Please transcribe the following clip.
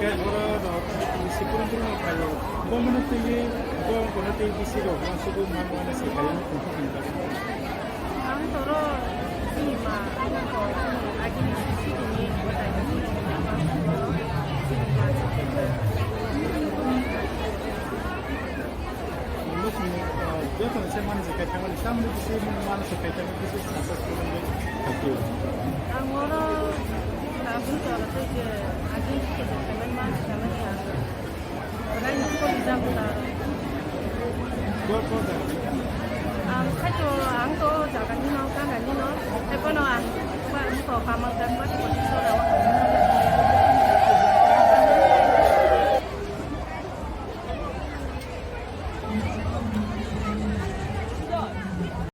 kayak orang isi kurang kurang kayu. Gua mana tinggi, gua mana tinggi sih loh. Masuk gua mana sih kayu ni untuk tinggal. Ang toro ini mah ang kau lagi ni sisi ini kita ini Mungkin dia kan saya mana sih kayak mana sama di sini mana sih kayak mana di sini asas kurang ni kayu. ang orang tak betul tu je lagi kita teman mana teman yang orang itu kau bisa betul. Gua dah. Khách cho ăn tô chào cả như nó, các cả như nó. Thế có nó ăn, và có pha mang đến bắt